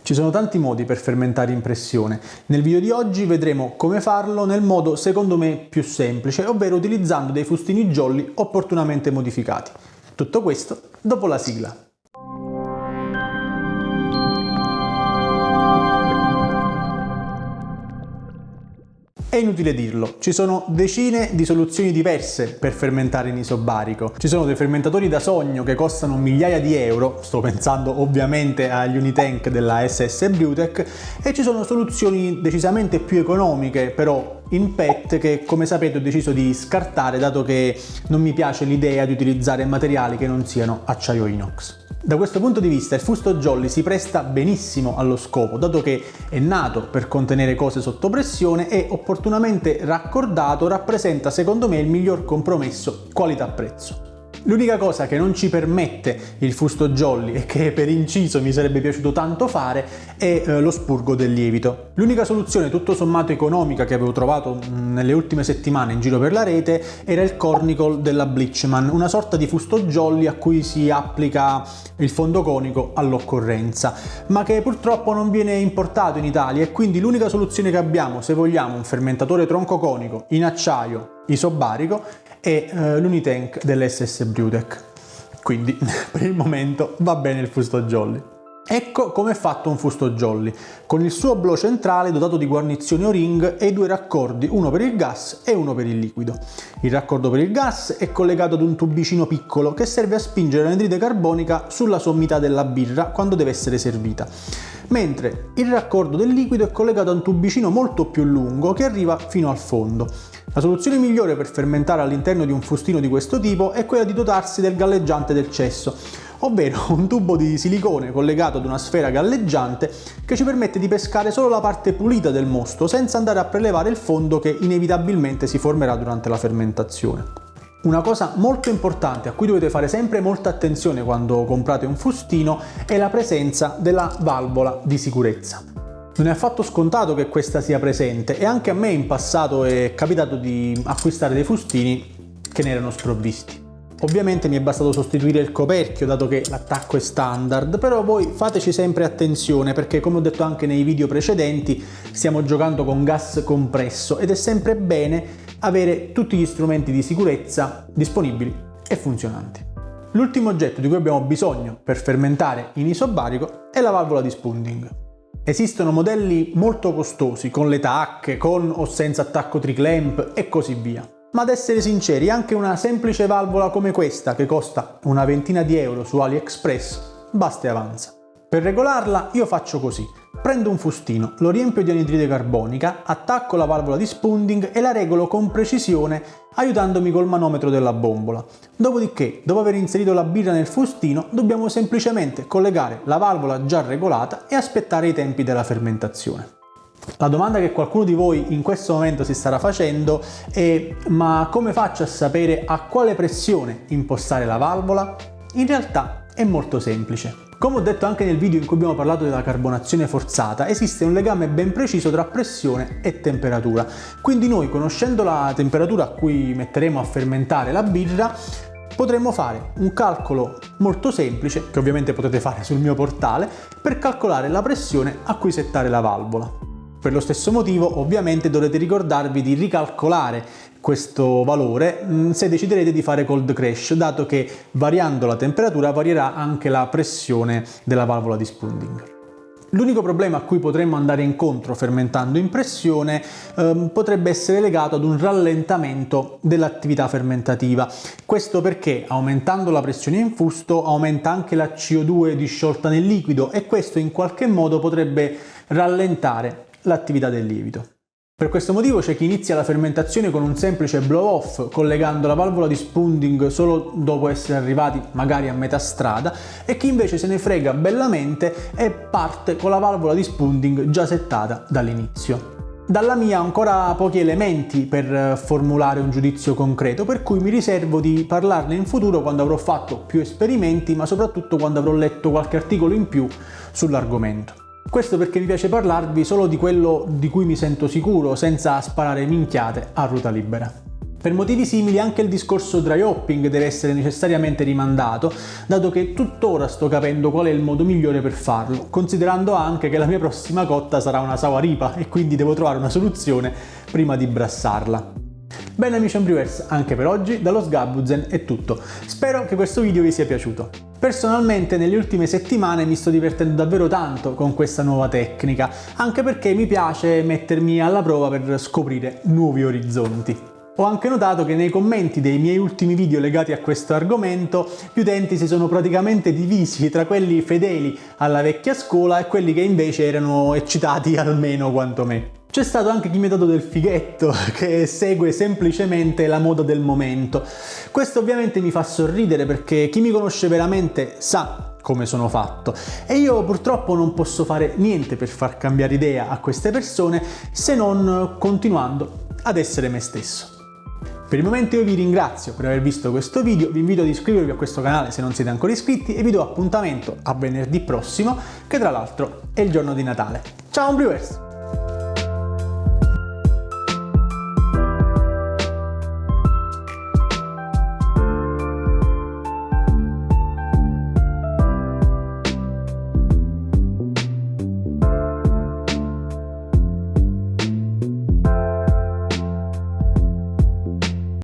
Ci sono tanti modi per fermentare in pressione. Nel video di oggi vedremo come farlo nel modo secondo me più semplice, ovvero utilizzando dei fustini jolly opportunamente modificati. Tutto questo dopo la sigla. È inutile dirlo, ci sono decine di soluzioni diverse per fermentare in isobarico. Ci sono dei fermentatori da sogno che costano migliaia di euro, sto pensando ovviamente agli Unitank della SS Brewtech, e ci sono soluzioni decisamente più economiche, però in PET, che come sapete ho deciso di scartare dato che non mi piace l'idea di utilizzare materiali che non siano acciaio inox. Da questo punto di vista il fusto jolly si presta benissimo allo scopo, dato che è nato per contenere cose sotto pressione e opportunamente raccordato rappresenta secondo me il miglior compromesso qualità-prezzo. L'unica cosa che non ci permette il fusto jolly e che per inciso mi sarebbe piaciuto tanto fare è lo spurgo del lievito. L'unica soluzione tutto sommato economica che avevo trovato nelle ultime settimane in giro per la rete era il Cornicle della Bleachman, una sorta di fusto jolly a cui si applica il fondo conico all'occorrenza, ma che purtroppo non viene importato in Italia e quindi l'unica soluzione che abbiamo se vogliamo un fermentatore tronco conico in acciaio isobarico è l'Unitank dell'SS Brewtech. Quindi per il momento va bene il fusto jolly. Ecco come è fatto un fusto jolly, con il suo oblò centrale dotato di guarnizioni O-ring e i due raccordi, uno per il gas e uno per il liquido. Il raccordo per il gas è collegato ad un tubicino piccolo che serve a spingere l'anidride carbonica sulla sommità della birra quando deve essere servita, mentre il raccordo del liquido è collegato a un tubicino molto più lungo che arriva fino al fondo. La soluzione migliore per fermentare all'interno di un fustino di questo tipo è quella di dotarsi del galleggiante del cesso, ovvero un tubo di silicone collegato ad una sfera galleggiante che ci permette di pescare solo la parte pulita del mosto senza andare a prelevare il fondo che inevitabilmente si formerà durante la fermentazione. Una cosa molto importante a cui dovete fare sempre molta attenzione quando comprate un fustino è la presenza della valvola di sicurezza. Non è affatto scontato che questa sia presente e anche a me in passato è capitato di acquistare dei fustini che ne erano sprovvisti. Ovviamente mi è bastato sostituire il coperchio dato che l'attacco è standard, però voi fateci sempre attenzione perché, come ho detto anche nei video precedenti, stiamo giocando con gas compresso ed è sempre bene avere tutti gli strumenti di sicurezza disponibili e funzionanti. L'ultimo oggetto di cui abbiamo bisogno per fermentare in isobarico è la valvola di spunding. Esistono modelli molto costosi con le tacche, con o senza attacco triclamp e così via. Ma ad essere sinceri, anche una semplice valvola come questa, che costa una ventina di euro su AliExpress, basta e avanza. Per regolarla io faccio così: prendo un fustino, lo riempio di anidride carbonica, attacco la valvola di spunding e la regolo con precisione aiutandomi col manometro della bombola. Dopodiché, dopo aver inserito la birra nel fustino, dobbiamo semplicemente collegare la valvola già regolata e aspettare i tempi della fermentazione. La domanda che qualcuno di voi in questo momento si starà facendo è: ma come faccio a sapere a quale pressione impostare la valvola? In realtà è molto semplice. Come ho detto anche nel video in cui abbiamo parlato della carbonazione forzata, esiste un legame ben preciso tra pressione e temperatura. Quindi noi, conoscendo la temperatura a cui metteremo a fermentare la birra, potremmo fare un calcolo molto semplice, che ovviamente potete fare sul mio portale, per calcolare la pressione a cui settare la valvola. Per lo stesso motivo, ovviamente, dovrete ricordarvi di ricalcolare questo valore se deciderete di fare cold crash, dato che variando la temperatura varierà anche la pressione della valvola di spunding. L'unico problema a cui potremmo andare incontro fermentando in pressione potrebbe essere legato ad un rallentamento dell'attività fermentativa. Questo perché, aumentando la pressione in fusto, aumenta anche la CO2 disciolta nel liquido e questo in qualche modo potrebbe rallentare l'attività del lievito. Per questo motivo c'è chi inizia la fermentazione con un semplice blow off, collegando la valvola di spunding solo dopo essere arrivati magari a metà strada, e chi invece se ne frega bellamente e parte con la valvola di spunding già settata dall'inizio. Dalla mia ancora pochi elementi per formulare un giudizio concreto, per cui mi riservo di parlarne in futuro quando avrò fatto più esperimenti, ma soprattutto quando avrò letto qualche articolo in più sull'argomento. Questo perché mi piace parlarvi solo di quello di cui mi sento sicuro, senza sparare minchiate a ruota libera. Per motivi simili anche il discorso dry hopping deve essere necessariamente rimandato, dato che tuttora sto capendo qual è il modo migliore per farlo, considerando anche che la mia prossima cotta sarà una sauripa e quindi devo trovare una soluzione prima di brassarla. Bene amici Homebrewers, anche per oggi dallo Sgabuzen è tutto. Spero che questo video vi sia piaciuto. Personalmente nelle ultime settimane mi sto divertendo davvero tanto con questa nuova tecnica, anche perché mi piace mettermi alla prova per scoprire nuovi orizzonti. Ho anche notato che nei commenti dei miei ultimi video legati a questo argomento gli utenti si sono praticamente divisi tra quelli fedeli alla vecchia scuola e quelli che invece erano eccitati almeno quanto me. C'è stato anche chi mi ha dato del fighetto, che segue semplicemente la moda del momento. Questo ovviamente mi fa sorridere perché chi mi conosce veramente sa come sono fatto e io purtroppo non posso fare niente per far cambiare idea a queste persone se non continuando ad essere me stesso. Per il momento io vi ringrazio per aver visto questo video, vi invito ad iscrivervi a questo canale se non siete ancora iscritti e vi do appuntamento a venerdì prossimo, che tra l'altro è il giorno di Natale. Ciao Homebrewers!